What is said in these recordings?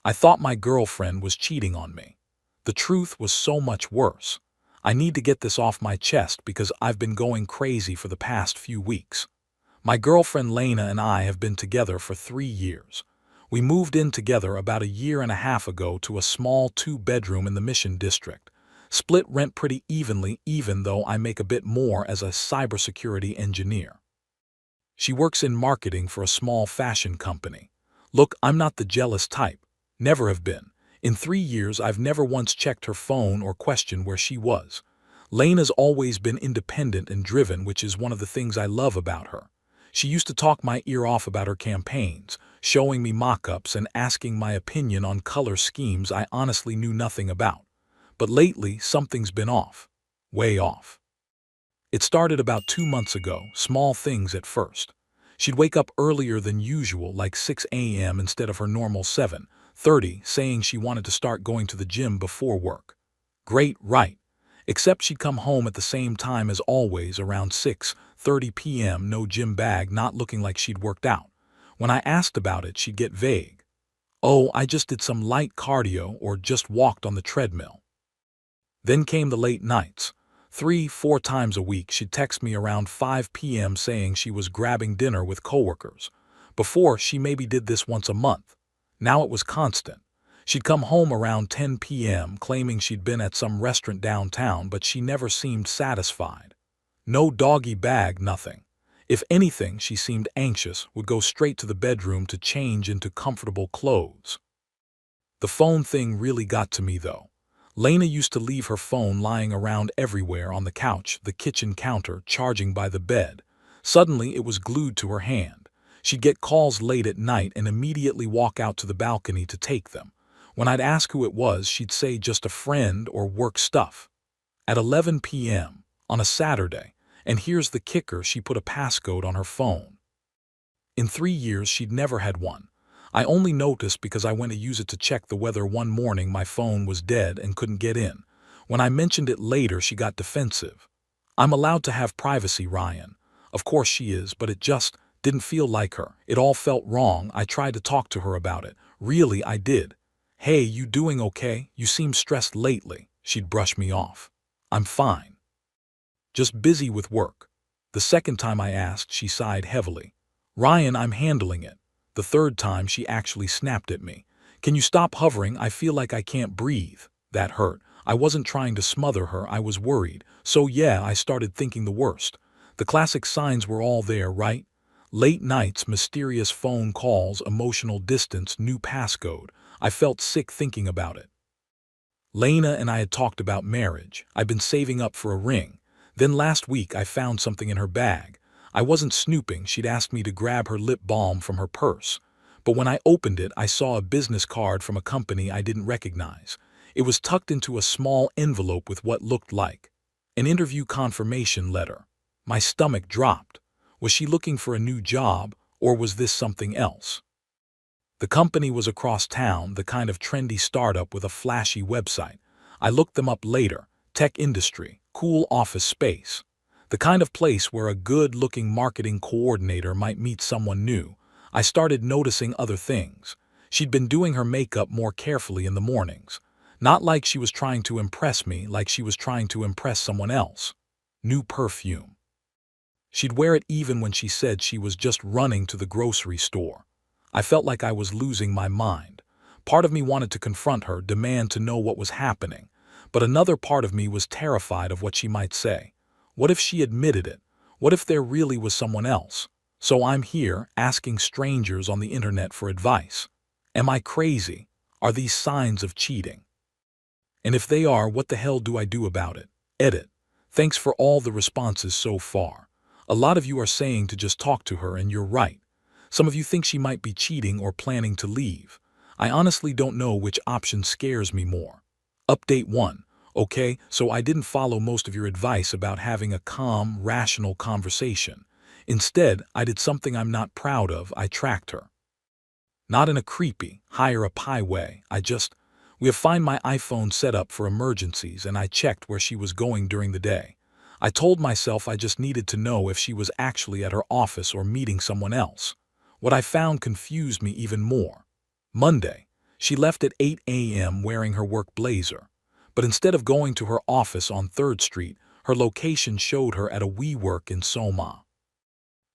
I thought my girlfriend was cheating on me. The truth was so much worse. I need to get this off my chest because I've been going crazy for the past few weeks. My girlfriend Lena and I have been together for 3 years. We moved in together about a year and a half ago to a small 2-bedroom in the Mission District. Split rent pretty evenly, even though I make a bit more as a cybersecurity engineer. She works in marketing for a small fashion company. Look, I'm not the jealous type. Never have been. In 3 years, I've never once checked her phone or questioned where she was. Lena's always been independent and driven, which is one of the things I love about her. She used to talk my ear off about her campaigns, showing me mock-ups and asking my opinion on color schemes I honestly knew nothing about. But lately, something's been off. Way off. It started about 2 months ago, small things at first. She'd wake up earlier than usual, like 6 a.m. instead of her normal 7:30, saying she wanted to start going to the gym before work. Great, right? Except she'd come home at the same time as always, around 6:30 p.m., no gym bag, not looking like she'd worked out. When I asked about it, she'd get vague. Oh, I just did some light cardio or just walked on the treadmill. Then came the late nights. 3-4 times a week, she'd text me around 5 p.m. saying she was grabbing dinner with coworkers. Before, she maybe did this once a month. Now it was constant. She'd come home around 10 p.m. claiming she'd been at some restaurant downtown, but she never seemed satisfied. No doggy bag, nothing. If anything, she seemed anxious, would go straight to the bedroom to change into comfortable clothes. The phone thing really got to me, though. Lena used to leave her phone lying around everywhere, on the couch, the kitchen counter, charging by the bed. Suddenly, it was glued to her hand. She'd get calls late at night and immediately walk out to the balcony to take them. When I'd ask who it was, she'd say just a friend or work stuff. At 11 p.m. on a Saturday, and here's the kicker, she put a passcode on her phone. In 3 years, she'd never had one. I only noticed because I went to use it to check the weather one morning. My phone was dead and couldn't get in. When I mentioned it later, she got defensive. I'm allowed to have privacy, Ryan. Of course she is, but it just didn't feel like her. It all felt wrong. I tried to talk to her about it. Really, I did. Hey, you doing okay? You seem stressed lately. She'd brush me off. I'm fine. Just busy with work. The second time I asked, she sighed heavily. Ryan, I'm handling it. The third time, she actually snapped at me. Can you stop hovering? I feel like I can't breathe. That hurt. I wasn't trying to smother her, I was worried. So yeah, I started thinking the worst. The classic signs were all there, right? Late nights, mysterious phone calls, emotional distance, new passcode. I felt sick thinking about it. Lena and I had talked about marriage. I'd been saving up for a ring. Then last week, I found something in her bag. I wasn't snooping. She'd asked me to grab her lip balm from her purse. But when I opened it, I saw a business card from a company I didn't recognize. It was tucked into a small envelope with what looked like an interview confirmation letter. My stomach dropped. Was she looking for a new job, or was this something else? The company was across town, the kind of trendy startup with a flashy website. I looked them up later. Tech industry, cool office space. The kind of place where a good-looking marketing coordinator might meet someone new. I started noticing other things. She'd been doing her makeup more carefully in the mornings. Not like she was trying to impress me, like she was trying to impress someone else. New perfume. She'd wear it even when she said she was just running to the grocery store. I felt like I was losing my mind. Part of me wanted to confront her, demand to know what was happening. But another part of me was terrified of what she might say. What if she admitted it? What if there really was someone else? So I'm here, asking strangers on the internet for advice. Am I crazy? Are these signs of cheating? And if they are, what the hell do I do about it? Edit. Thanks for all the responses so far. A lot of you are saying to just talk to her, and you're right. Some of you think she might be cheating or planning to leave. I honestly don't know which option scares me more. Update 1. Okay, so I didn't follow most of your advice about having a calm, rational conversation. Instead, I did something I'm not proud of. I tracked her. Not in a creepy, hire-a-pie way. We have find my iPhone set up for emergencies, and I checked where she was going during the day. I told myself I just needed to know if she was actually at her office or meeting someone else. What I found confused me even more. Monday. She left at 8 a.m. wearing her work blazer. But instead of going to her office on 3rd Street, her location showed her at a WeWork in Soma.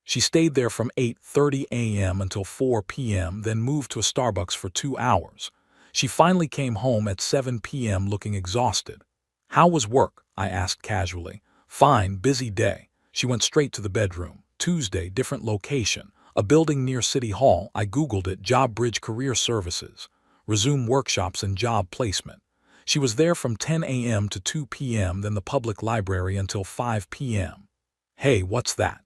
She stayed there from 8:30 a.m. until 4 p.m., then moved to a Starbucks for 2 hours. She finally came home at 7 p.m. looking exhausted. "How was work?" I asked casually. "Fine, busy day." She went straight to the bedroom. Tuesday, different location. A building near City Hall. I Googled it, Job Bridge Career Services. Resume workshops and job placement. She was there from 10 a.m. to 2 p.m., then the public library until 5 p.m. "Hey, what's that?"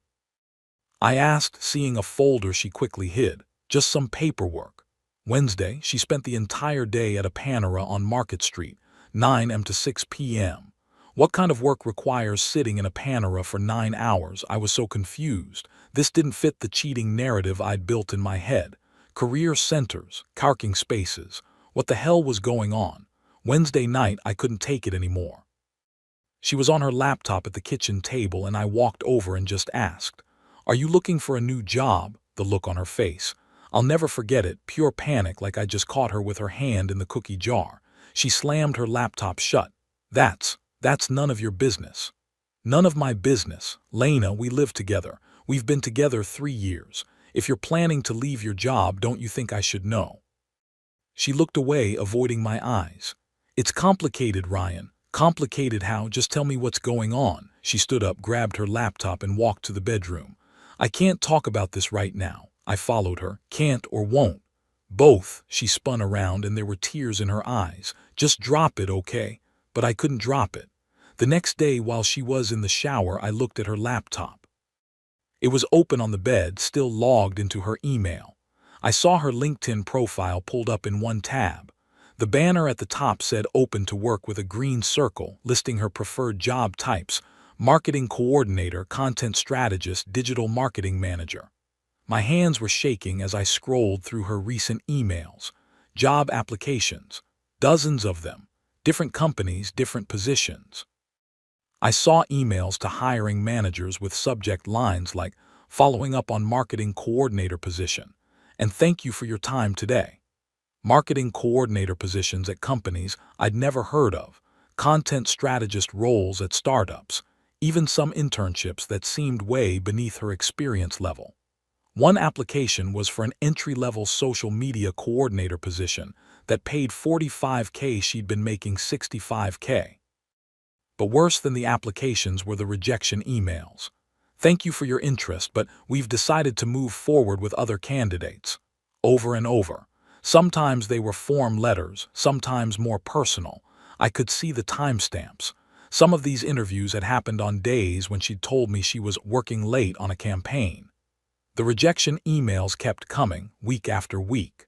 I asked, seeing a folder she quickly hid. "Just some paperwork." Wednesday, she spent the entire day at a Panera on Market Street, 9 a.m. to 6 p.m. What kind of work requires sitting in a Panera for 9 hours? I was so confused. This didn't fit the cheating narrative I'd built in my head. Career centers, parking spaces. What the hell was going on? Wednesday night, I couldn't take it anymore. She was on her laptop at the kitchen table, and I walked over and just asked, "Are you looking for a new job?" The look on her face. I'll never forget it, pure panic, like I just caught her with her hand in the cookie jar. She slammed her laptop shut. That's none of your business." "None of my business. Lena, we live together. We've been together 3 years. If you're planning to leave your job, don't you think I should know?" She looked away, avoiding my eyes. "It's complicated, Ryan." "Complicated how? Just tell me what's going on." She stood up, grabbed her laptop, and walked to the bedroom. "I can't talk about this right now." I followed her. "Can't or won't?" "Both." She spun around, and there were tears in her eyes. "Just drop it, okay?" But I couldn't drop it. The next day, while she was in the shower, I looked at her laptop. It was open on the bed, still logged into her email. I saw her LinkedIn profile pulled up in one tab. The banner at the top said "Open to Work" with a green circle, listing her preferred job types: marketing coordinator, content strategist, digital marketing manager. My hands were shaking as I scrolled through her recent emails. Job applications. Dozens of them. Different companies, different positions. I saw emails to hiring managers with subject lines like "Following up on marketing coordinator position" and "Thank you for your time today." Marketing coordinator positions at companies I'd never heard of, content strategist roles at startups, even some internships that seemed way beneath her experience level. One application was for an entry-level social media coordinator position that paid $45K. She'd been making $65K. But worse than the applications were the rejection emails. "Thank you for your interest, but we've decided to move forward with other candidates." Over and over. Sometimes they were form letters, sometimes more personal. I could see the timestamps. Some of these interviews had happened on days when she'd told me she was working late on a campaign. The rejection emails kept coming, week after week.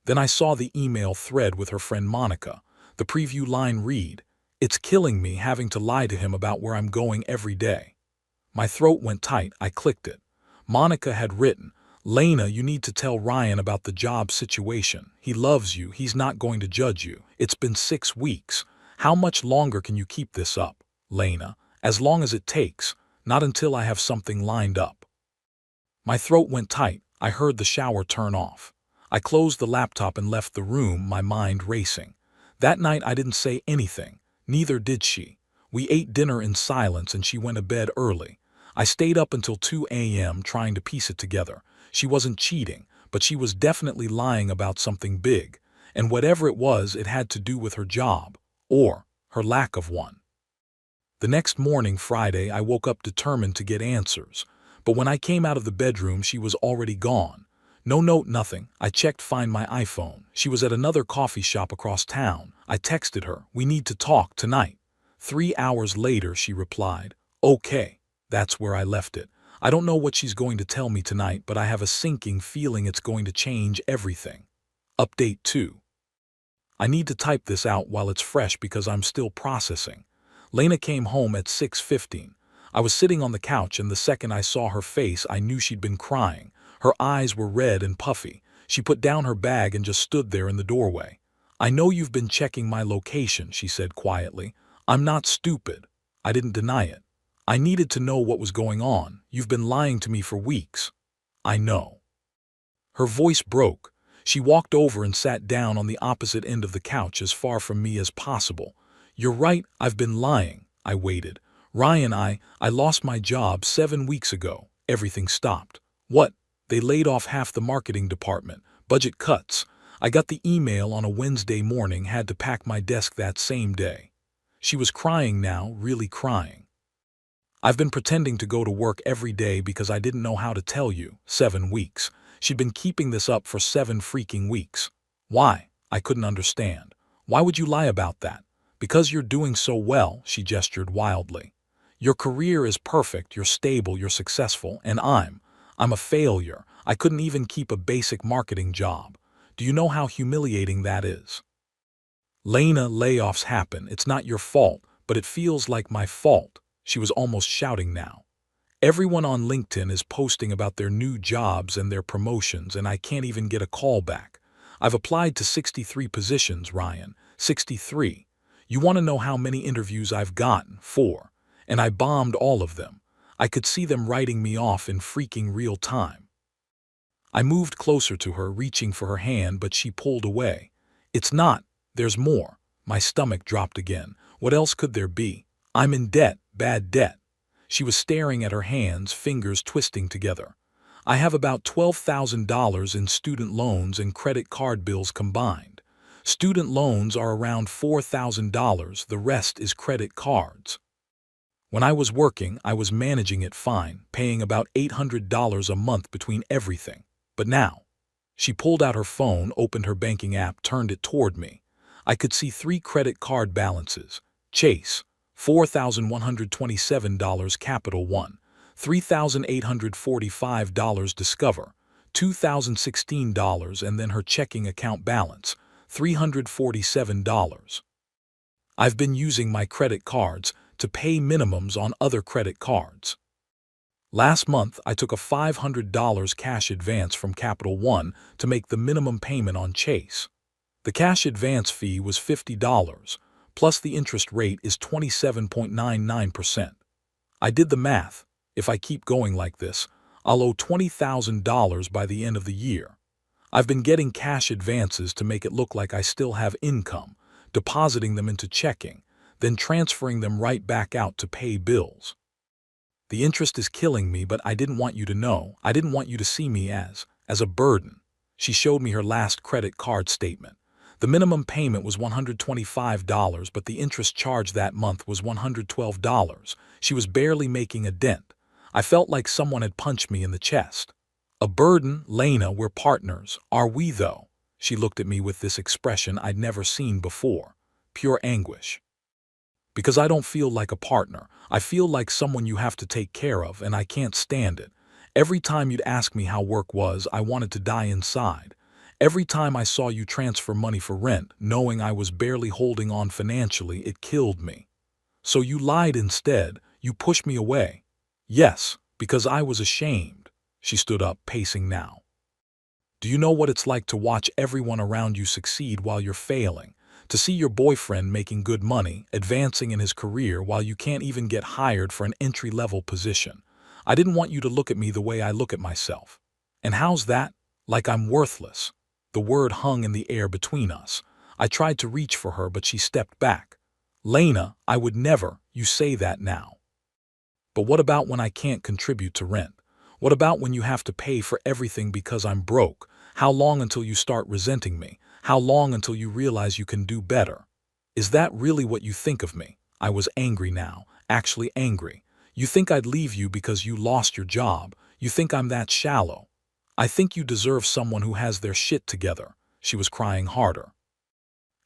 Then I saw the email thread with her friend Monica. The preview line read, "It's killing me having to lie to him about where I'm going every day." My throat went tight. I clicked it. Monica had written, "Lena, you need to tell Ryan about the job situation. He loves you. He's not going to judge you. It's been 6 weeks. How much longer can you keep this up, Lena? As long as it takes. Not until I have something lined up." My throat went tight. I heard the shower turn off. I closed the laptop and left the room, my mind racing. That night I didn't say anything. Neither did she. We ate dinner in silence and she went to bed early. I stayed up until 2 a.m. trying to piece it together. She wasn't cheating, but she was definitely lying about something big. And whatever it was, it had to do with her job. Or her lack of one. The next morning, Friday, I woke up determined to get answers. But when I came out of the bedroom, she was already gone. No note, nothing. I checked Find My iPhone. She was at another coffee shop across town. I texted her, "We need to talk tonight." 3 hours later, she replied, "Okay." That's where I left it. I don't know what she's going to tell me tonight, but I have a sinking feeling it's going to change everything. Update 2. I need to type this out while it's fresh because I'm still processing. Lena came home at 6:15. I was sitting on the couch, and the second I saw her face, I knew she'd been crying. Her eyes were red and puffy. She put down her bag and just stood there in the doorway. "I know you've been checking my location," she said quietly. "I'm not stupid." I didn't deny it. "I needed to know what was going on. You've been lying to me for weeks." "I know." Her voice broke. She walked over and sat down on the opposite end of the couch as far from me as possible. "You're right, I've been lying." I waited. "Ryan, I lost my job 7 weeks ago. Everything stopped." "What?" "They laid off half the marketing department. Budget cuts. I got the email on a Wednesday morning, had to pack my desk that same day." She was crying now, really crying. "I've been pretending to go to work every day because I didn't know how to tell you. 7 weeks. She'd been keeping this up for 7 freaking weeks. Why?" I couldn't understand. "Why would you lie about that?" "Because you're doing so well," she gestured wildly. "Your career is perfect, you're stable, you're successful, and I'm a failure. I couldn't even keep a basic marketing job. Do you know how humiliating that is?" "Lena, layoffs happen. It's not your fault, but it feels like my fault." She was almost shouting now. "Everyone on LinkedIn is posting about their new jobs and their promotions, and I can't even get a call back. I've applied to 63 positions, Ryan. 63. You want to know how many interviews I've gotten? 4. And I bombed all of them. I could see them writing me off in freaking real time." I moved closer to her, reaching for her hand, but she pulled away. "It's not. There's more." My stomach dropped again. What else could there be? "I'm in debt, bad debt." She was staring at her hands, fingers twisting together. "I have about $12,000 in student loans and credit card bills combined. Student loans are around $4,000, the rest is credit cards. When I was working, I was managing it fine, paying about $800 a month between everything. But now—" She pulled out her phone, opened her banking app, turned it toward me. I could see 3 credit card balances. Chase, $4,127, Capital One, $3,845, Discover, $2,016, and then her checking account balance, $347. I've been using my credit cards to pay minimums on other credit cards. Last month, I took a $500 cash advance from Capital One to make the minimum payment on Chase. The cash advance fee was $50, plus the interest rate is 27.99%. I did the math. If I keep going like this, I'll owe $20,000 by the end of the year. I've been getting cash advances to make it look like I still have income, depositing them into checking, then transferring them right back out to pay bills. The interest is killing me, but I didn't want you to know. I didn't want you to see me as a burden." She showed me her last credit card statement. The minimum payment was $125, but the interest charge that month was $112. She was barely making a dent. I felt like someone had punched me in the chest. "A burden? Lena, we're partners. Are we, though?" She looked at me with this expression I'd never seen before. Pure anguish. "Because I don't feel like a partner. I feel like someone you have to take care of, and I can't stand it. Every time you'd ask me how work was, I wanted to die inside. Every time I saw you transfer money for rent, knowing I was barely holding on financially, it killed me. So you lied instead. You pushed me away." "Yes, because I was ashamed." She stood up, pacing now. "Do you know what it's like to watch everyone around you succeed while you're failing? To see your boyfriend making good money, advancing in his career while you can't even get hired for an entry-level position? I didn't want you to look at me the way I look at myself. And how's that? Like I'm worthless." The word hung in the air between us. I tried to reach for her, but she stepped back. "Lena, I would never. You say that now. But what about when I can't contribute to rent? What about when you have to pay for everything because I'm broke? How long until you start resenting me? How long until you realize you can do better? Is that really what you think of me?" I was angry now, actually angry. "You think I'd leave you because you lost your job? You think I'm that shallow? I think you deserve someone who has their shit together." She was crying harder.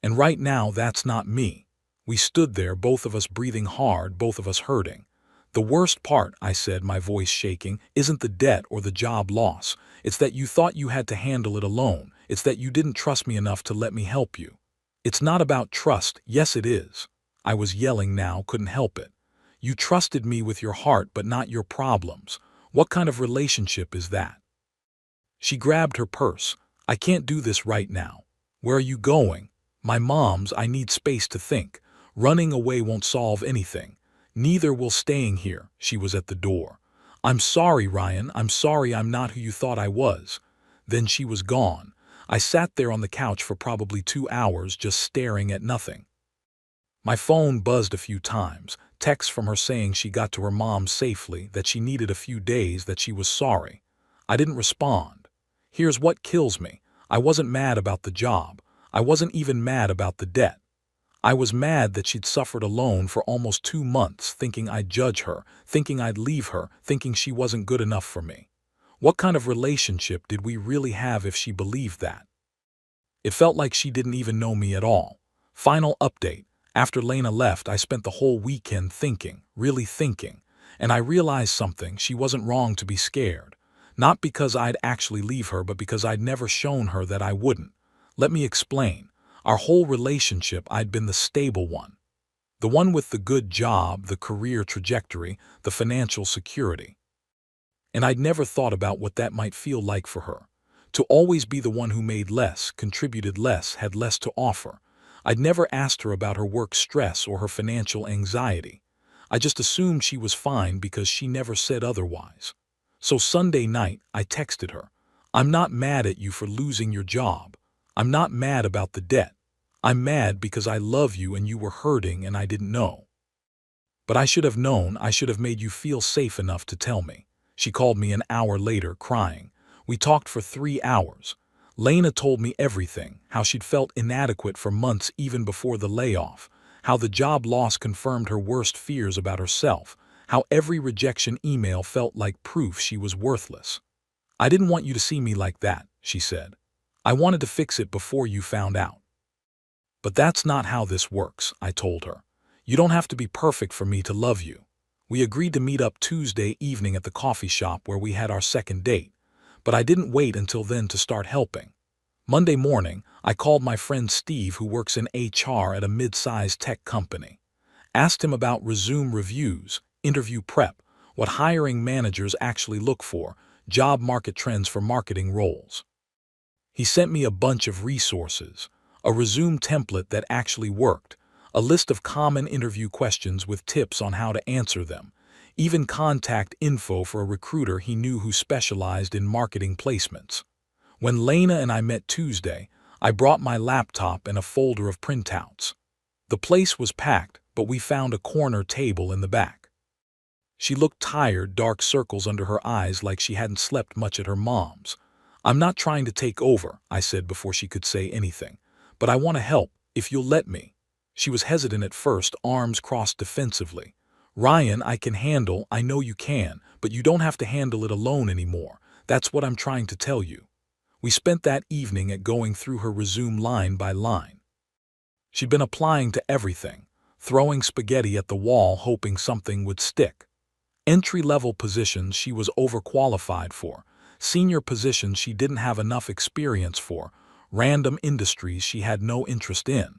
"And right now, that's not me." We stood there, both of us breathing hard, both of us hurting. "The worst part," I said, my voice shaking, "isn't the debt or the job loss. It's that you thought you had to handle it alone. It's that you didn't trust me enough to let me help you." "It's not about trust." "Yes, it is." I was yelling now, couldn't help it. "You trusted me with your heart, but not your problems. What kind of relationship is that?" She grabbed her purse. "I can't do this right now." "Where are you going?" "My mom's. I need space to think. Running away won't solve anything. Neither will staying here." She was at the door. "I'm sorry, Ryan. I'm sorry I'm not who you thought I was." Then she was gone. I sat there on the couch for probably 2 hours just staring at nothing. My phone buzzed a few times, texts from her saying she got to her mom safely, that she needed a few days, that she was sorry. I didn't respond. Here's what kills me. I wasn't mad about the job. I wasn't even mad about the debt. I was mad that she'd suffered alone for almost 2 months, thinking I'd judge her, thinking I'd leave her, thinking she wasn't good enough for me. What kind of relationship did we really have if she believed that? It felt like she didn't even know me at all. Final update. After Lena left, I spent the whole weekend thinking, really thinking, and I realized something. She wasn't wrong to be scared. Not because I'd actually leave her, but because I'd never shown her that I wouldn't. Let me explain. Our whole relationship, I'd been the stable one. The one with the good job, the career trajectory, the financial security. And I'd never thought about what that might feel like for her. To always be the one who made less, contributed less, had less to offer. I'd never asked her about her work stress or her financial anxiety. I just assumed she was fine because she never said otherwise. So Sunday night, I texted her. I'm not mad at you for losing your job. I'm not mad about the debt. I'm mad because I love you and you were hurting and I didn't know. But I should have known. I should have made you feel safe enough to tell me. She called me an hour later, crying. We talked for 3 hours. Lena told me everything, how she'd felt inadequate for months even before the layoff, how the job loss confirmed her worst fears about herself, how every rejection email felt like proof she was worthless. I didn't want you to see me like that, she said. I wanted to fix it before you found out. But that's not how this works, I told her. You don't have to be perfect for me to love you. We agreed to meet up Tuesday evening at the coffee shop where we had our second date. But I didn't wait until then to start helping. Monday morning, I called my friend Steve, who works in HR at a mid-sized tech company. Asked him about resume reviews, interview prep, what hiring managers actually look for, job market trends for marketing roles. He sent me a bunch of resources, a resume template that actually worked, a list of common interview questions with tips on how to answer them, even contact info for a recruiter he knew who specialized in marketing placements. When Lena and I met Tuesday, I brought my laptop and a folder of printouts. The place was packed, but we found a corner table in the back. She looked tired, dark circles under her eyes like she hadn't slept much at her mom's. I'm not trying to take over, I said before she could say anything, but I want to help, if you'll let me. She was hesitant at first, arms crossed defensively. Ryan, I can handle, I know you can, but you don't have to handle it alone anymore. That's what I'm trying to tell you. We spent that evening at going through her resume line by line. She'd been applying to everything, throwing spaghetti at the wall hoping something would stick. Entry-level positions she was overqualified for, senior positions she didn't have enough experience for, random industries she had no interest in.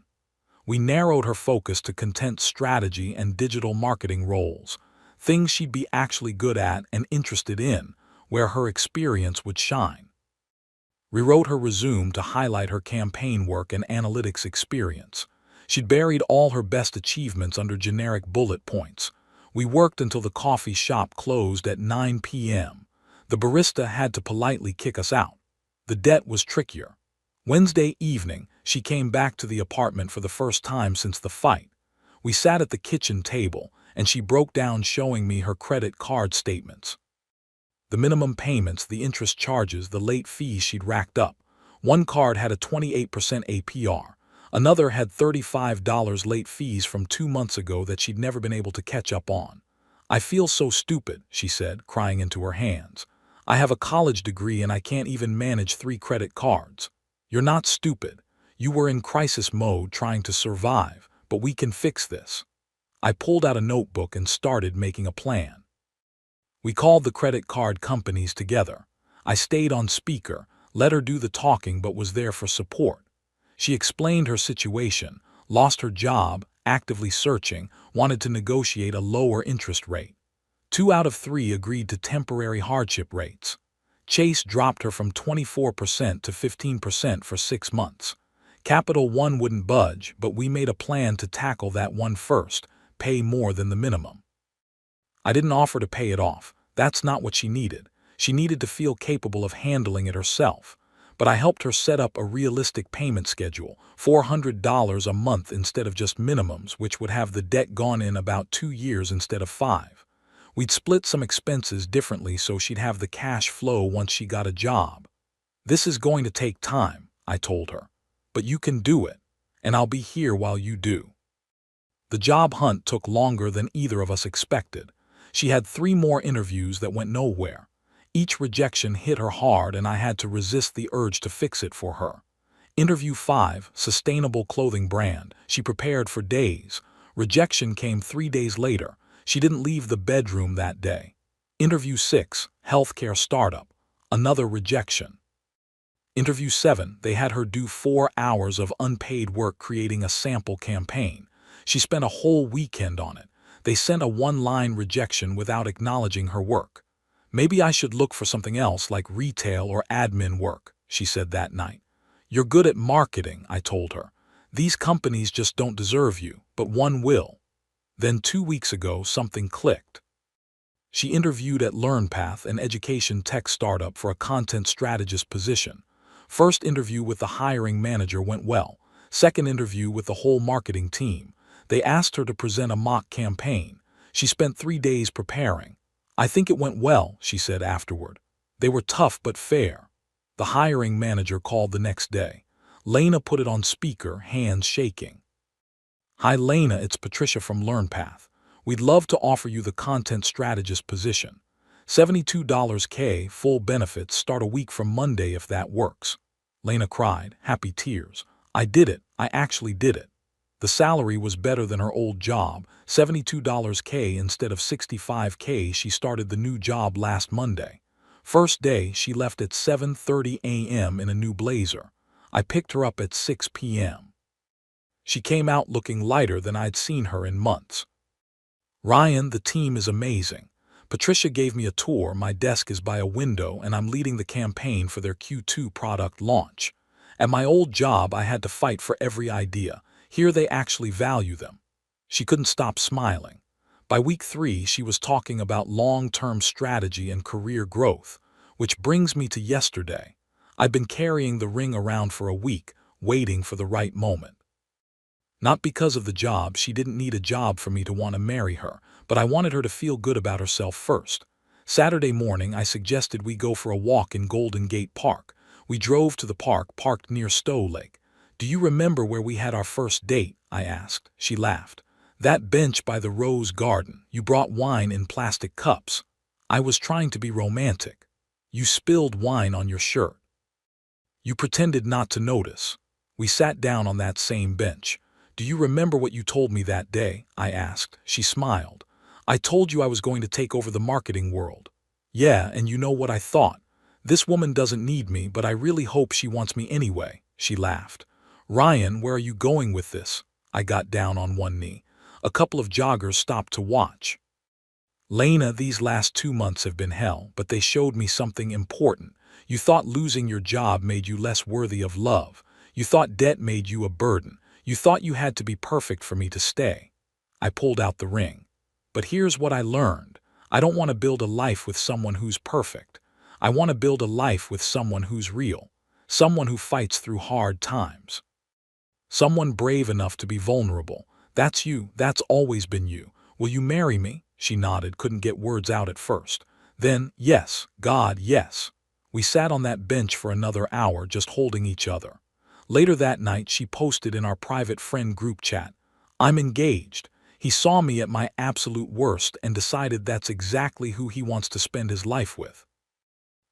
We narrowed her focus to content strategy and digital marketing roles, things she'd be actually good at and interested in, where her experience would shine. Rewrote her resume to highlight her campaign work and analytics experience. She'd buried all her best achievements under generic bullet points. We worked until the coffee shop closed at 9 p.m. The barista had to politely kick us out. The debt was trickier. Wednesday evening, she came back to the apartment for the first time since the fight. We sat at the kitchen table, and she broke down showing me her credit card statements. The minimum payments, the interest charges, the late fees she'd racked up. One card had a 28% APR. Another had $35 late fees from 2 months ago that she'd never been able to catch up on. I feel so stupid, she said, crying into her hands. I have a college degree and I can't even manage 3 credit cards. You're not stupid. You were in crisis mode trying to survive, but we can fix this. I pulled out a notebook and started making a plan. We called the credit card companies together. I stayed on speaker, let her do the talking, but was there for support. She explained her situation, lost her job, actively searching, wanted to negotiate a lower interest rate. 2 out of 3 agreed to temporary hardship rates. Chase dropped her from 24% to 15% for 6 months. Capital One wouldn't budge, but we made a plan to tackle that one first, pay more than the minimum. I didn't offer to pay it off. That's not what she needed. She needed to feel capable of handling it herself. But I helped her set up a realistic payment schedule, $400 a month instead of just minimums, which would have the debt gone in about 2 years instead of 5. We'd split some expenses differently so she'd have the cash flow once she got a job. This is going to take time, I told her. But you can do it, and I'll be here while you do. The job hunt took longer than either of us expected. She had 3 more interviews that went nowhere. Each rejection hit her hard, and I had to resist the urge to fix it for her. Interview 5, sustainable clothing brand. She prepared for days. Rejection came 3 days later. She didn't leave the bedroom that day. Interview 6, healthcare startup. Another rejection. Interview 7, they had her do 4 hours of unpaid work creating a sample campaign. She spent a whole weekend on it. They sent a 1-line rejection without acknowledging her work. Maybe I should look for something else like retail or admin work, she said that night. You're good at marketing, I told her. These companies just don't deserve you, but one will. Then 2 weeks ago, something clicked. She interviewed at LearnPath, an education tech startup, for a content strategist position. First interview with the hiring manager went well. Second interview with the whole marketing team. They asked her to present a mock campaign. She spent 3 days preparing. I think it went well, she said afterward. They were tough but fair. The hiring manager called the next day. Lena put it on speaker, hands shaking. Hi Lena, it's Patricia from LearnPath. We'd love to offer you the content strategist position. $72K, full benefits, start a week from Monday if that works. Lena cried, happy tears. I did it. I actually did it. The salary was better than her old job, $72K instead of $65K. She started the new job last Monday. First day, she left at 7:30 a.m. in a new blazer. I picked her up at 6 p.m. She came out looking lighter than I'd seen her in months. Ryan, the team is amazing. Patricia gave me a tour. My desk is by a window, and I'm leading the campaign for their Q2 product launch. At my old job, I had to fight for every idea. Here they actually value them. She couldn't stop smiling. By week 3, she was talking about long-term strategy and career growth, which brings me to yesterday. I've been carrying the ring around for a week, waiting for the right moment. Not because of the job. She didn't need a job for me to want to marry her, but I wanted her to feel good about herself first. Saturday morning, I suggested we go for a walk in Golden Gate Park. We drove to the park, parked near Stowe Lake. Do you remember where we had our first date? I asked. She laughed. That bench by the rose garden. You brought wine in plastic cups. I was trying to be romantic. You spilled wine on your shirt. You pretended not to notice. We sat down on that same bench. Do you remember what you told me that day? I asked. She smiled. I told you I was going to take over the marketing world. Yeah, and you know what I thought? This woman doesn't need me, but I really hope she wants me anyway. She laughed. Ryan, where are you going with this? I got down on one knee. A couple of joggers stopped to watch. Lena, these last 2 months have been hell, but they showed me something important. You thought losing your job made you less worthy of love. You thought debt made you a burden. You thought you had to be perfect for me to stay. I pulled out the ring. But here's what I learned. I don't want to build a life with someone who's perfect. I want to build a life with someone who's real. Someone who fights through hard times. Someone brave enough to be vulnerable. That's you. That's always been you. Will you marry me? She nodded, couldn't get words out at first. Then, yes, God, yes. We sat on that bench for another hour, just holding each other. Later that night, she posted in our private friend group chat, I'm engaged. He saw me at my absolute worst and decided that's exactly who he wants to spend his life with.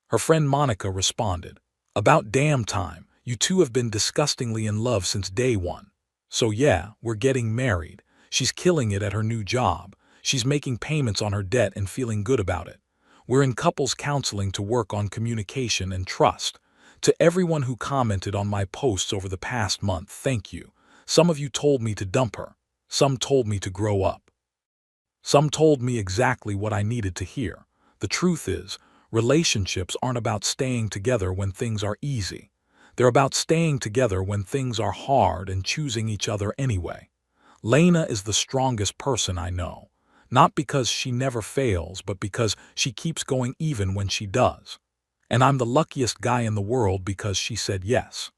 Her friend Monica responded, about damn time. You two have been disgustingly in love since day one. So yeah, we're getting married. She's killing it at her new job. She's making payments on her debt and feeling good about it. We're in couples counseling to work on communication and trust. To everyone who commented on my posts over the past month, thank you. Some of you told me to dump her. Some told me to grow up. Some told me exactly what I needed to hear. The truth is, relationships aren't about staying together when things are easy. They're about staying together when things are hard and choosing each other anyway. Lena is the strongest person I know. Not because she never fails, but because she keeps going even when she does. And I'm the luckiest guy in the world because she said yes.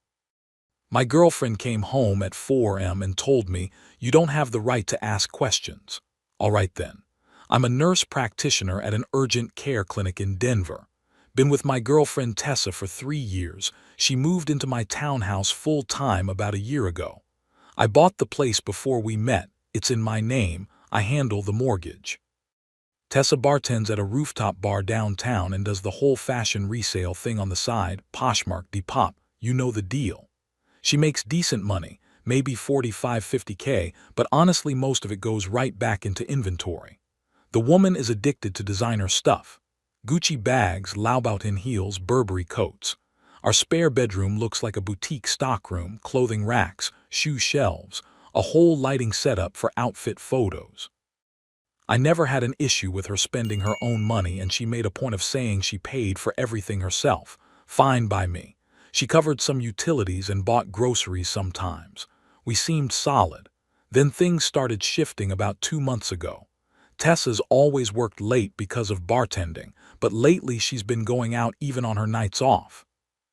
My girlfriend came home at 4 a.m. and told me, "You don't have the right to ask questions." All right then. I'm a nurse practitioner at an urgent care clinic in Denver. Been with my girlfriend Tessa for 3 years. She moved into my townhouse full-time about a year ago. I bought the place before we met. It's in my name. I handle the mortgage. Tessa bartends at a rooftop bar downtown and does the whole fashion resale thing on the side, Poshmark, Depop, you know the deal. She makes decent money, maybe 45–50K, but honestly most of it goes right back into inventory. The woman is addicted to designer stuff. Gucci bags, Louboutin heels, Burberry coats. Our spare bedroom looks like a boutique stockroom, clothing racks, shoe shelves, a whole lighting setup for outfit photos. I never had an issue with her spending her own money, and she made a point of saying she paid for everything herself. Fine by me. She covered some utilities and bought groceries sometimes. We seemed solid. Then things started shifting about 2 months ago. Tessa's always worked late because of bartending, but lately she's been going out even on her nights off.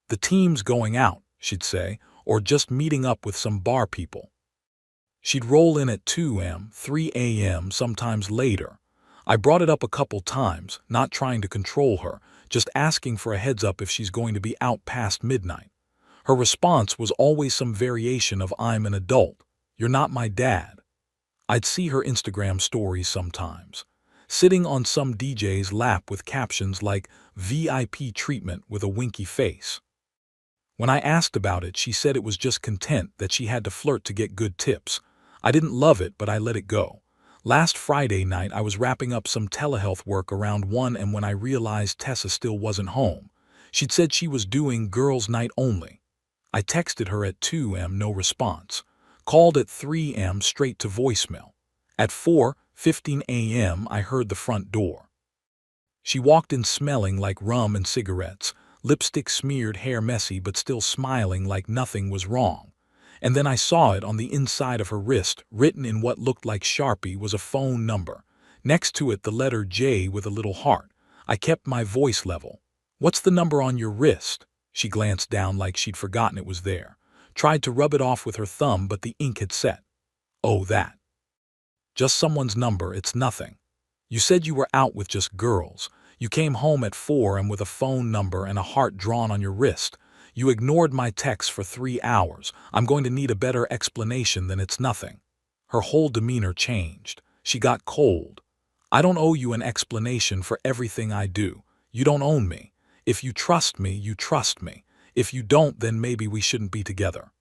The team's going out, she'd say, or just meeting up with some bar people. She'd roll in at 2 a.m., 3 a.m., sometimes later. I brought it up a couple times, not trying to control her, just asking for a heads up if she's going to be out past midnight. Her response was always some variation of "I'm an adult. You're not my dad." I'd see her Instagram stories sometimes, sitting on some DJ's lap with captions like "VIP treatment" with a winky face. When I asked about it, she said it was just content that she had to flirt to get good tips. I didn't love it, but I let it go. Last Friday night, I was wrapping up some telehealth work around 1 a.m. when I realized Tessa still wasn't home. She'd said she was doing girls' night only. I texted her at 2 a.m., no response. Called at 3 a.m., straight to voicemail. At 4:15 a.m., I heard the front door. She walked in smelling like rum and cigarettes, lipstick smeared, hair messy, but still smiling like nothing was wrong. And then I saw it on the inside of her wrist, written in what looked like Sharpie, was a phone number. Next to it, the letter J with a little heart. I kept my voice level. "What's the number on your wrist?" She glanced down like she'd forgotten it was there. Tried to rub it off with her thumb, but the ink had set. "Oh, that. Just someone's number, it's nothing. You said you were out with just girls. You came home at 4 a.m. with a phone number and a heart drawn on your wrist. You ignored my texts for 3 hours. I'm going to need a better explanation than it's nothing." Her whole demeanor changed. She got cold. "I don't owe you an explanation for everything I do. You don't own me. If you trust me, you trust me. If you don't, then maybe we shouldn't be together."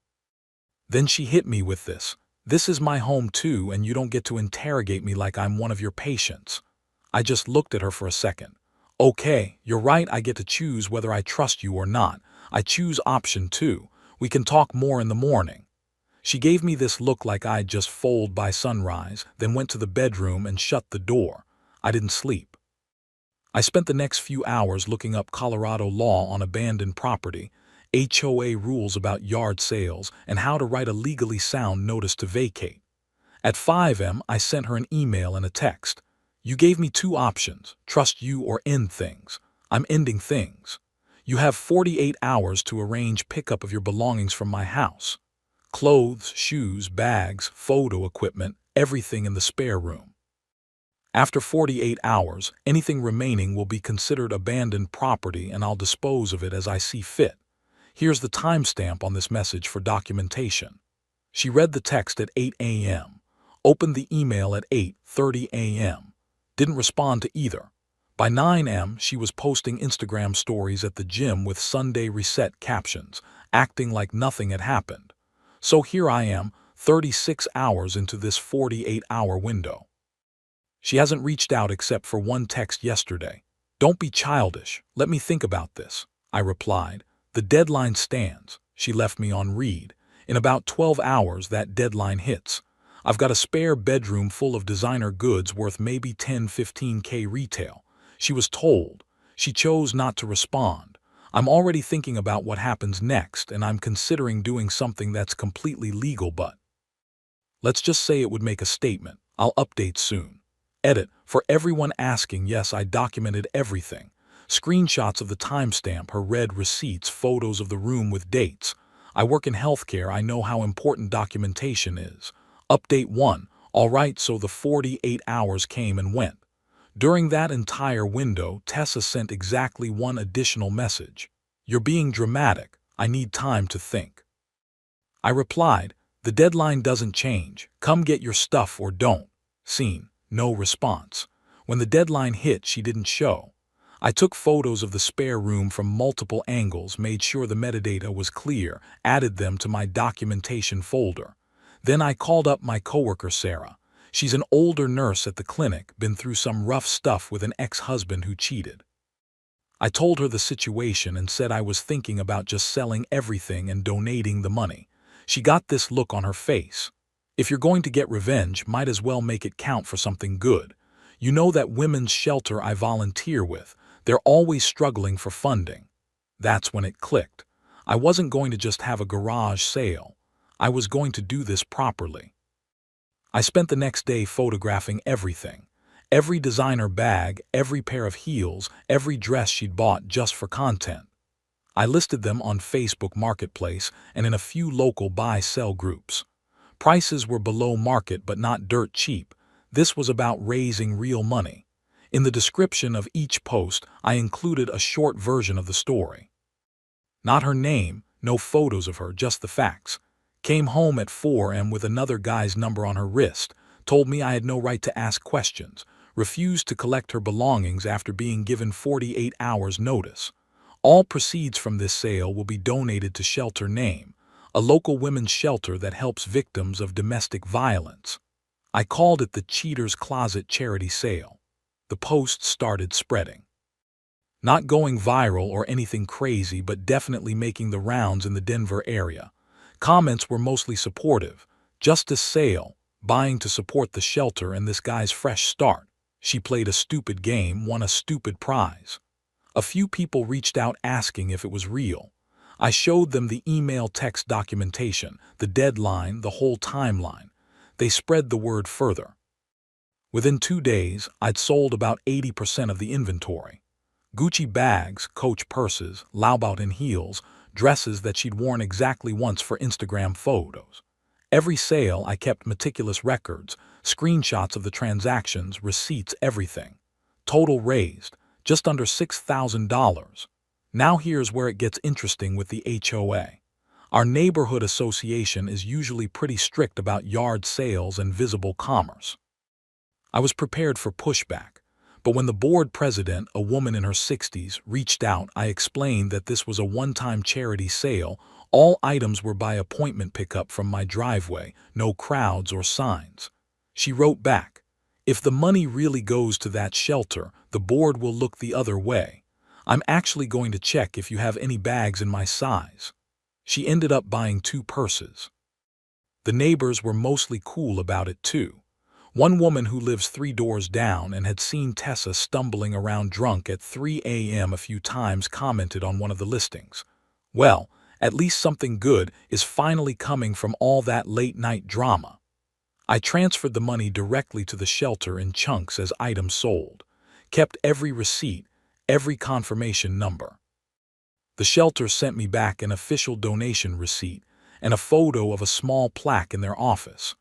Then she hit me with this. "This is my home too, and you don't get to interrogate me like I'm one of your patients." I just looked at her for a second. "Okay, you're right, I get to choose whether I trust you or not. I choose option 2. We can talk more in the morning." She gave me this look like I'd just fooled by sunrise, then went to the bedroom and shut the door. I didn't sleep. I spent the next few hours looking up Colorado law on abandoned property, HOA rules about yard sales, and how to write a legally sound notice to vacate. At 5 a.m., I sent her an email and a text. "You gave me 2 options, trust you or end things. I'm ending things. You have 48 hours to arrange pickup of your belongings from my house. Clothes, shoes, bags, photo equipment, everything in the spare room. After 48 hours, anything remaining will be considered abandoned property and I'll dispose of it as I see fit. Here's the timestamp on this message for documentation." She read the text at 8 a.m., opened the email at 8:30 a.m., didn't respond to either. By 9 a.m., she was posting Instagram stories at the gym with Sunday reset captions, acting like nothing had happened. So here I am, 36 hours into this 48-hour window. She hasn't reached out except for one text yesterday. "Don't be childish. Let me think about this." I replied. "The deadline stands." She left me on read. In about 12 hours, that deadline hits. I've got a spare bedroom full of designer goods worth maybe 10–15K retail. She was told. She chose not to respond. I'm already thinking about what happens next, and I'm considering doing something that's completely legal, but let's just say it would make a statement. I'll update soon. Edit. For everyone asking, yes, I documented everything. Screenshots of the timestamp, her read receipts, photos of the room with dates. I work in healthcare, I know how important documentation is. Update 1. Alright, so the 48 hours came and went. During that entire window, Tessa sent exactly one additional message. You're being dramatic. I need time to think. I replied, the deadline doesn't change. Come get your stuff or don't. Scene. No response. When the deadline hit, she didn't show. I took photos of the spare room from multiple angles, made sure the metadata was clear, added them to my documentation folder. Then I called up my coworker Sarah. She's an older nurse at the clinic, been through some rough stuff with an ex-husband who cheated. I told her the situation and said I was thinking about just selling everything and donating the money. She got this look on her face. If you're going to get revenge, might as well make it count for something good. You know that women's shelter I volunteer with, they're always struggling for funding. That's when it clicked. I wasn't going to just have a garage sale. I was going to do this properly. I spent the next day photographing everything. Every designer bag, every pair of heels, every dress she'd bought just for content. I listed them on Facebook Marketplace and in a few local buy-sell groups. Prices were below market but not dirt cheap. This was about raising real money. In the description of each post, I included a short version of the story. Not her name, no photos of her, just the facts. Came home at 4 a.m. with another guy's number on her wrist, told me I had no right to ask questions, refused to collect her belongings after being given 48 hours notice. All proceeds from this sale will be donated to Shelter Name, a local women's shelter that helps victims of domestic violence. I called it the Cheater's Closet Charity Sale. The post started spreading. Not going viral or anything crazy, but definitely making the rounds in the Denver area. Comments were mostly supportive. Just a sale, buying to support the shelter and this guy's fresh start. She played a stupid game, won a stupid prize. A few people reached out asking if it was real. I showed them the email text documentation, the deadline, the whole timeline. They spread the word further. Within 2 days, I'd sold about 80% of the inventory. Gucci bags, Coach purses, Lauboutin heels, dresses that she'd worn exactly once for Instagram photos. Every sale, I kept meticulous records, screenshots of the transactions, receipts, everything. Total raised, just under $6,000. Now here's where it gets interesting with the HOA. Our neighborhood association is usually pretty strict about yard sales and visible commerce. I was prepared for pushback, but when the board president, a woman in her 60s, reached out, I explained that this was a one-time charity sale. All items were by appointment pickup from my driveway, no crowds or signs. She wrote back, if the money really goes to that shelter, the board will look the other way. I'm actually going to check if you have any bags in my size. She ended up buying 2 purses. The neighbors were mostly cool about it too. One woman who lives 3 doors down and had seen Tessa stumbling around drunk at 3 a.m. a few times commented on one of the listings. Well, at least something good is finally coming from all that late-night drama. I transferred the money directly to the shelter in chunks as items sold, kept every receipt, every confirmation number. The shelter sent me back an official donation receipt and a photo of a small plaque in their office.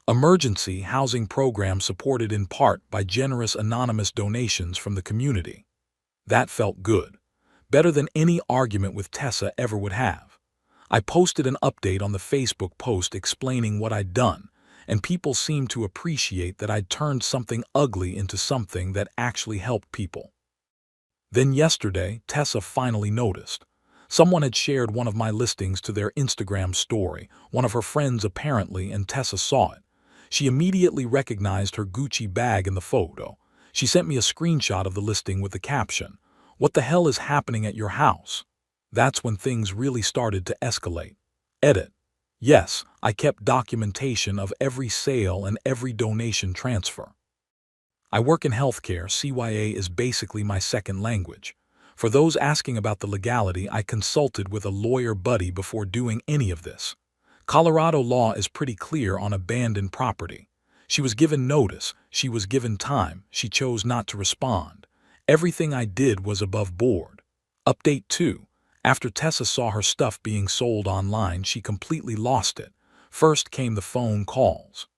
Emergency housing program supported in part by generous anonymous donations from the community. That felt good. Better than any argument with Tessa ever would have. I posted an update on the Facebook post explaining what I'd done, and people seemed to appreciate that I'd turned something ugly into something that actually helped people. Then yesterday, Tessa finally noticed. Someone had shared one of my listings to their Instagram story, one of her friends apparently, and Tessa saw it. She immediately recognized her Gucci bag in the photo. She sent me a screenshot of the listing with the caption, "What the hell is happening at your house?" That's when things really started to escalate. Edit. Yes, I kept documentation of every sale and every donation transfer. I work in healthcare. CYA is basically my second language. For those asking about the legality, I consulted with a lawyer buddy before doing any of this. Colorado law is pretty clear on abandoned property. She was given notice, she was given time, she chose not to respond. Everything I did was above board. Update 2. After Tessa saw her stuff being sold online, she completely lost it. First came the phone calls.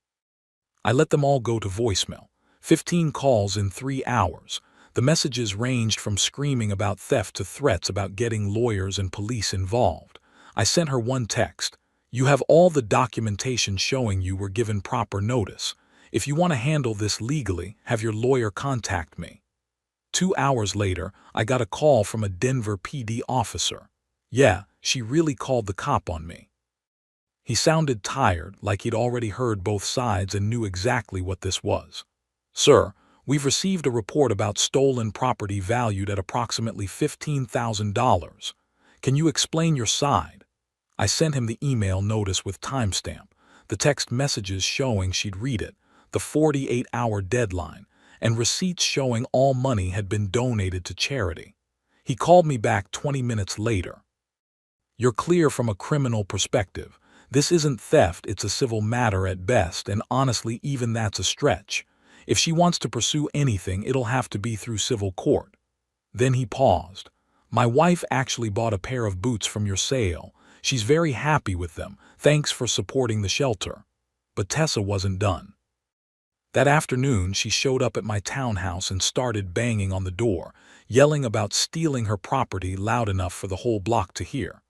I let them all go to voicemail. 15 calls in 3 hours. The messages ranged from screaming about theft to threats about getting lawyers and police involved. I sent her one text. You have all the documentation showing you were given proper notice. If you want to handle this legally, have your lawyer contact me. 2 hours later, I got a call from a Denver PD officer. Yeah, she really called the cop on me. He sounded tired, like he'd already heard both sides and knew exactly what this was. Sir, we've received a report about stolen property valued at approximately $15,000. Can you explain your side? I sent him the email notice with timestamp, the text messages showing she'd read it, the 48-hour deadline, and receipts showing all money had been donated to charity. He called me back 20 minutes later. You're clear from a criminal perspective. This isn't theft, it's a civil matter at best, and honestly, even that's a stretch. If she wants to pursue anything, it'll have to be through civil court. Then he paused. My wife actually bought a pair of boots from your sale. She's very happy with them. Thanks for supporting the shelter. But Tessa wasn't done. That afternoon, she showed up at my townhouse and started banging on the door, yelling about stealing her property loud enough for the whole block to hear.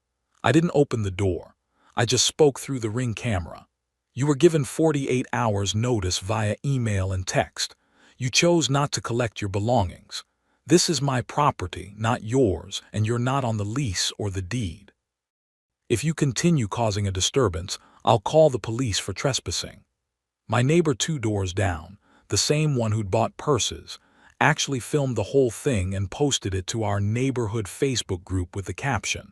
I didn't open the door. I just spoke through the Ring camera. You were given 48 hours notice via email and text. You chose not to collect your belongings. This is my property, not yours, and you're not on the lease or the deed. If you continue causing a disturbance, I'll call the police for trespassing. My neighbor 2 doors down, the same one who'd bought purses, actually filmed the whole thing and posted it to our neighborhood Facebook group with the caption,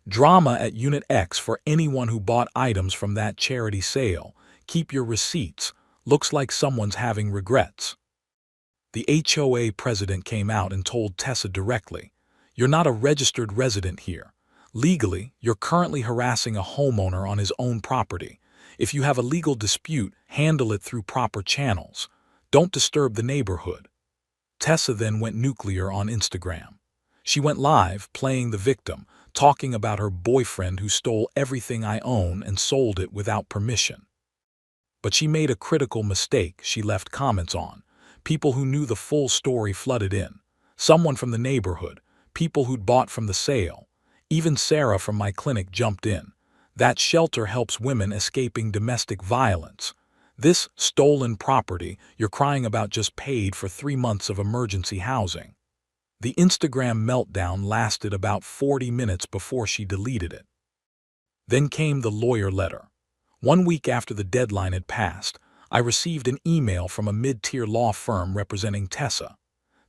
"Drama at Unit X for anyone who bought items from that charity sale. Keep your receipts. Looks like someone's having regrets." The HOA president came out and told Tessa directly, "You're not a registered resident here. Legally, you're currently harassing a homeowner on his own property. If you have a legal dispute, handle it through proper channels. Don't disturb the neighborhood." Tessa then went nuclear on Instagram. She went live, playing the victim, talking about her boyfriend who stole everything I own and sold it without permission. But she made a critical mistake she left comments on. People who knew the full story flooded in. Someone from the neighborhood, people who'd bought from the sale. Even Sarah from my clinic jumped in. That shelter helps women escaping domestic violence. This stolen property you're crying about just paid for 3 months of emergency housing. The Instagram meltdown lasted about 40 minutes before she deleted it. Then came the lawyer letter. 1 week after the deadline had passed, I received an email from a mid-tier law firm representing Tessa.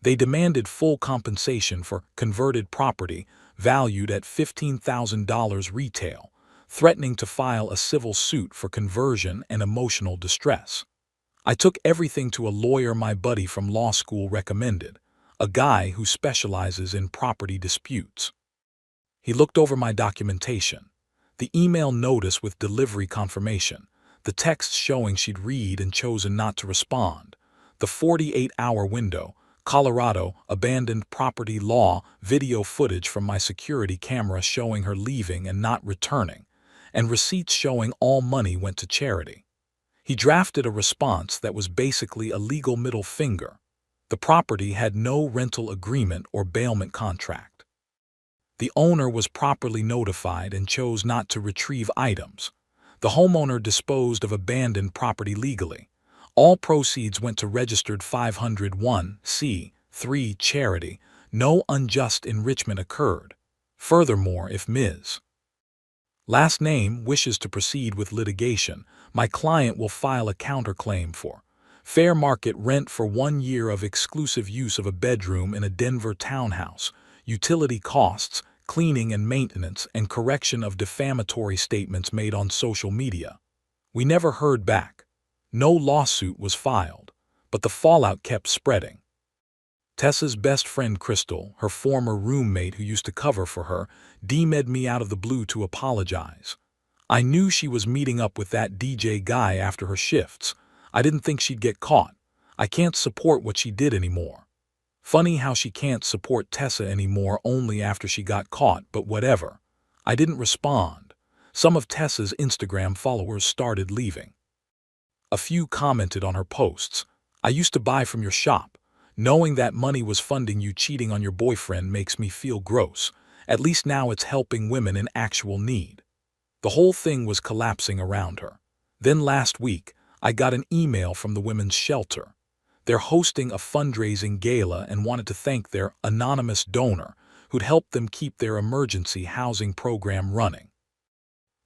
They demanded full compensation for converted property valued at $15,000 retail, threatening to file a civil suit for conversion and emotional distress. I took everything to a lawyer my buddy from law school recommended, a guy who specializes in property disputes. He looked over my documentation, the email notice with delivery confirmation, the text showing she'd read and chosen not to respond, the 48-hour window, Colorado abandoned property law video footage from my security camera showing her leaving and not returning, and receipts showing all money went to charity. He drafted a response that was basically a legal middle finger. The property had no rental agreement or bailment contract. The owner was properly notified and chose not to retrieve items. The homeowner disposed of abandoned property legally. All proceeds went to registered 501(c)(3) charity. No unjust enrichment occurred. Furthermore, if Ms. Last name wishes to proceed with litigation, my client will file a counterclaim for fair market rent for 1 year of exclusive use of a bedroom in a Denver townhouse, utility costs, cleaning and maintenance, and correction of defamatory statements made on social media. We never heard back. No lawsuit was filed, but the fallout kept spreading. Tessa's best friend Crystal, her former roommate who used to cover for her, DM'd me out of the blue to apologize. I knew she was meeting up with that DJ guy after her shifts. I didn't think she'd get caught. I can't support what she did anymore. Funny how she can't support Tessa anymore only after she got caught, but whatever. I didn't respond. Some of Tessa's Instagram followers started leaving. A few commented on her posts. I used to buy from your shop. Knowing that money was funding you cheating on your boyfriend makes me feel gross. At least now it's helping women in actual need. The whole thing was collapsing around her. Then last week, I got an email from the women's shelter. They're hosting a fundraising gala and wanted to thank their anonymous donor who'd helped them keep their emergency housing program running.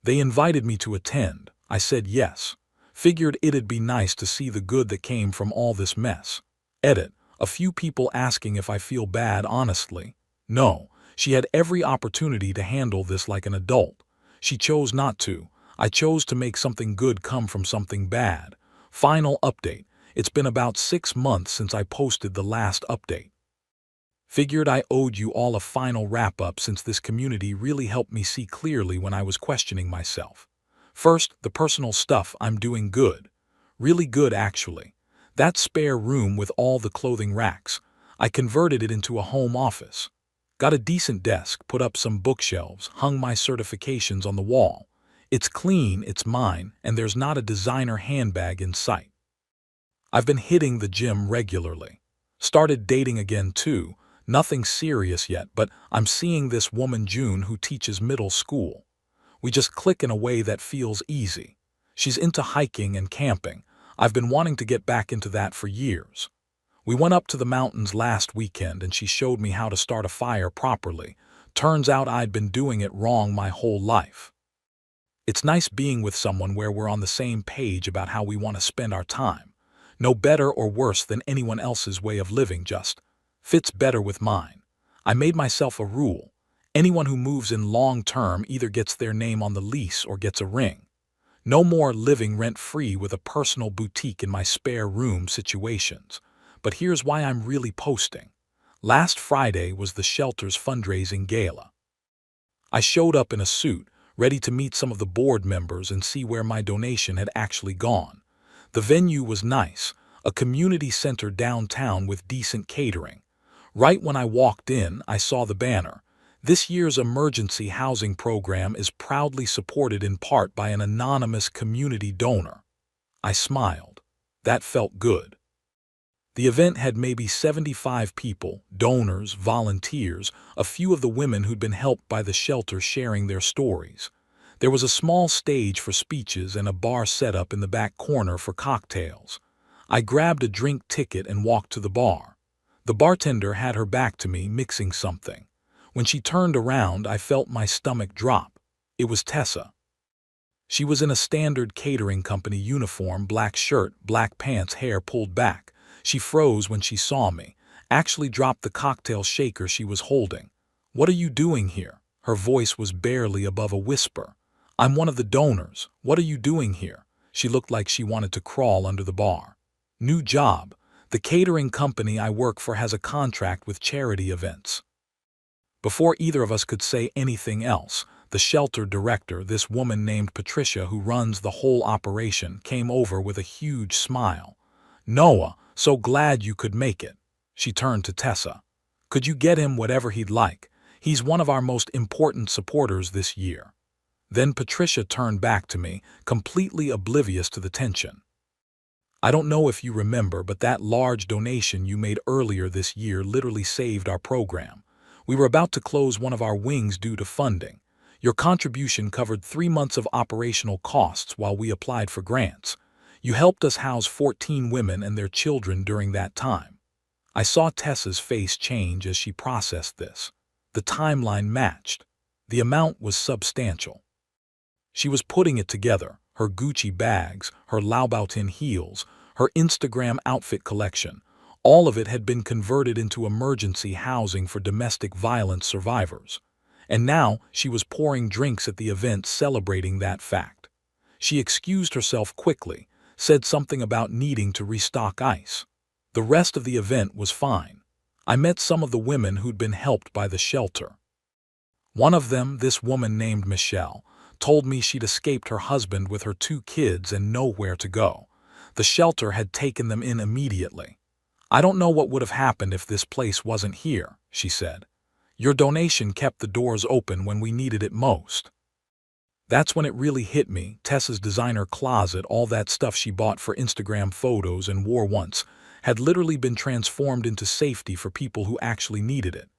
They invited me to attend. I said yes. Figured it'd be nice to see the good that came from all this mess. Edit. A few people asking if I feel bad. Honestly, no. She had every opportunity to handle this like an adult. She chose not to. I chose to make something good come from something bad. Final update. It's been about 6 months since I posted the last update. Figured I owed you all a final wrap-up since this community really helped me see clearly when I was questioning myself. First, the personal stuff. I'm doing good. Really good, actually. That spare room with all the clothing racks, I converted it into a home office. Got a decent desk, put up some bookshelves, hung my certifications on the wall. It's clean, it's mine, and there's not a designer handbag in sight. I've been hitting the gym regularly. Started dating again too. Nothing serious yet, but I'm seeing this woman June who teaches middle school. We just click in a way that feels easy. She's into hiking and camping. I've been wanting to get back into that for years. We went up to the mountains last weekend and she showed me how to start a fire properly. Turns out I'd been doing it wrong my whole life. It's nice being with someone where we're on the same page about how we want to spend our time. No better or worse than anyone else's way of living, just fits better with mine. I made myself a rule. Anyone who moves in long term either gets their name on the lease or gets a ring. No more living rent-free with a personal boutique in my spare room situations. But here's why I'm really posting. Last Friday was the shelter's fundraising gala. I showed up in a suit, ready to meet some of the board members and see where my donation had actually gone. The venue was nice, a community center downtown with decent catering. Right when I walked in, I saw the banner. This year's emergency housing program is proudly supported in part by an anonymous community donor. I smiled. That felt good. The event had maybe 75 people, donors, volunteers, a few of the women who'd been helped by the shelter sharing their stories. There was a small stage for speeches and a bar set up in the back corner for cocktails. I grabbed a drink ticket and walked to the bar. The bartender had her back to me, mixing something. When she turned around, I felt my stomach drop. It was Tessa. She was in a standard catering company uniform, black shirt, black pants, hair pulled back. She froze when she saw me, actually dropped the cocktail shaker she was holding. "What are you doing here?" Her voice was barely above a whisper. "I'm one of the donors. What are you doing here?" She looked like she wanted to crawl under the bar. "New job. The catering company I work for has a contract with charity events." Before either of us could say anything else, the shelter director, this woman named Patricia who runs the whole operation, came over with a huge smile. "Noah, so glad you could make it." She turned to Tessa. "Could you get him whatever he'd like? He's one of our most important supporters this year." Then Patricia turned back to me, completely oblivious to the tension. "I don't know if you remember, but that large donation you made earlier this year literally saved our program. We were about to close one of our wings due to funding. Your contribution covered 3 months of operational costs while we applied for grants. You helped us house 14 women and their children during that time." I saw Tessa's face change as she processed this. The timeline matched. The amount was substantial. She was putting it together, her Gucci bags, her Louboutin heels, her Instagram outfit collection. All of it had been converted into emergency housing for domestic violence survivors. And now she was pouring drinks at the event celebrating that fact. She excused herself quickly, said something about needing to restock ice. The rest of the event was fine. I met some of the women who'd been helped by the shelter. One of them, this woman named Michelle, told me she'd escaped her husband with her 2 kids and nowhere to go. The shelter had taken them in immediately. I don't know what would have happened if this place wasn't here, she said. Your donation kept the doors open when we needed it most. That's when it really hit me. Tessa's designer closet, all that stuff she bought for Instagram photos and wore once, had literally been transformed into safety for people who actually needed it.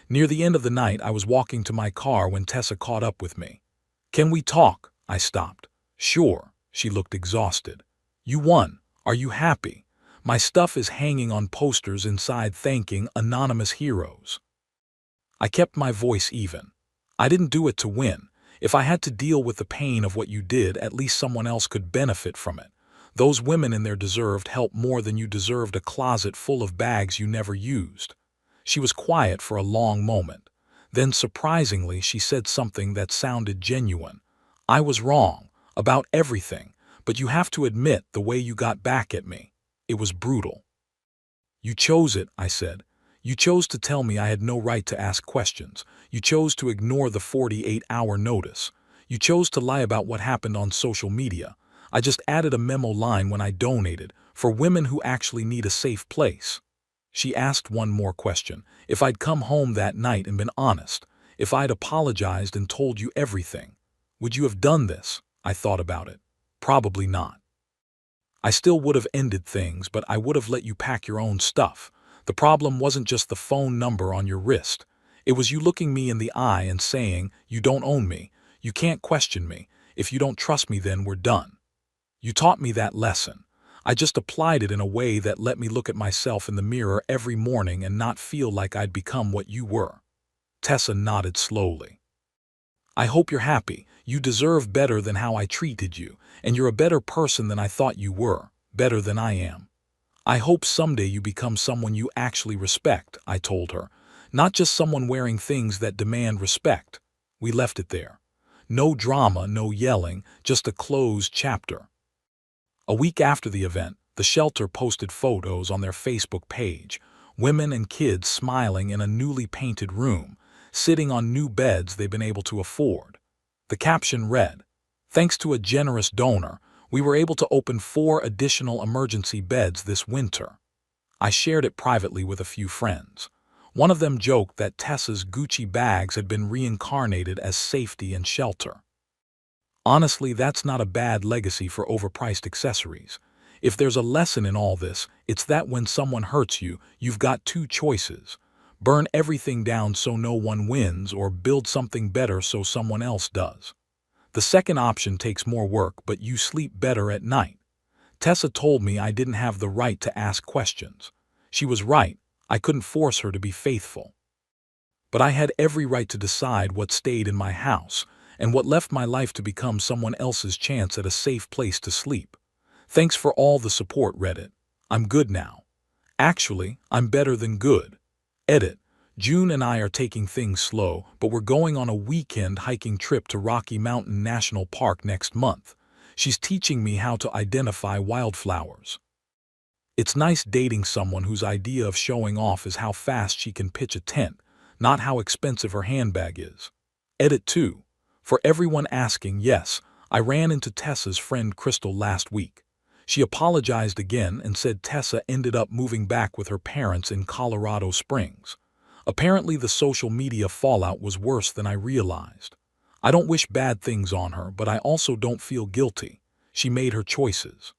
Near the end of the night, I was walking to my car when Tessa caught up with me. Can we talk? I stopped. Sure. She looked exhausted. You won. Are you happy? My stuff is hanging on posters inside thanking anonymous heroes. I kept my voice even. I didn't do it to win. If I had to deal with the pain of what you did, at least someone else could benefit from it. Those women in there deserved help more than you deserved a closet full of bags you never used. She was quiet for a long moment. Then, surprisingly, she said something that sounded genuine. I was wrong, about everything, but you have to admit the way you got back at me. It was brutal. You chose it, I said. You chose to tell me I had no right to ask questions. You chose to ignore the 48-hour notice. You chose to lie about what happened on social media. I just added a memo line when I donated, for women who actually need a safe place. She asked one more question. If I'd come home that night and been honest, if I'd apologized and told you everything, would you have done this? I thought about it. Probably not. I still would have ended things, but I would have let you pack your own stuff. The problem wasn't just the phone number on your wrist. It was you looking me in the eye and saying, you don't own me, you can't question me, if you don't trust me then we're done. You taught me that lesson. I just applied it in a way that let me look at myself in the mirror every morning and not feel like I'd become what you were. Tessa nodded slowly. I hope you're happy. You deserve better than how I treated you, and you're a better person than I thought you were, better than I am. I hope someday you become someone you actually respect, I told her. Not just someone wearing things that demand respect. We left it there. No drama, no yelling, just a closed chapter. A week after the event, the shelter posted photos on their Facebook page. Women and kids smiling in a newly painted room, sitting on new beds they've been able to afford. The caption read, "Thanks to a generous donor, we were able to open 4 additional emergency beds this winter." I shared it privately with a few friends. One of them joked that Tessa's Gucci bags had been reincarnated as safety and shelter. Honestly, that's not a bad legacy for overpriced accessories. If there's a lesson in all this, it's that when someone hurts you, you've got 2 choices. Burn everything down so no one wins, or build something better so someone else does. The second option takes more work, but you sleep better at night. Tessa told me I didn't have the right to ask questions. She was right. I couldn't force her to be faithful. But I had every right to decide what stayed in my house, and what left my life to become someone else's chance at a safe place to sleep. Thanks for all the support, Reddit. I'm good now. Actually, I'm better than good. Edit. June and I are taking things slow, but we're going on a weekend hiking trip to Rocky Mountain National Park next month. She's teaching me how to identify wildflowers. It's nice dating someone whose idea of showing off is how fast she can pitch a tent, not how expensive her handbag is. Edit 2. For everyone asking, yes, I ran into Tessa's friend Crystal last week. She apologized again and said Tessa ended up moving back with her parents in Colorado Springs. Apparently the social media fallout was worse than I realized. I don't wish bad things on her, but I also don't feel guilty. She made her choices.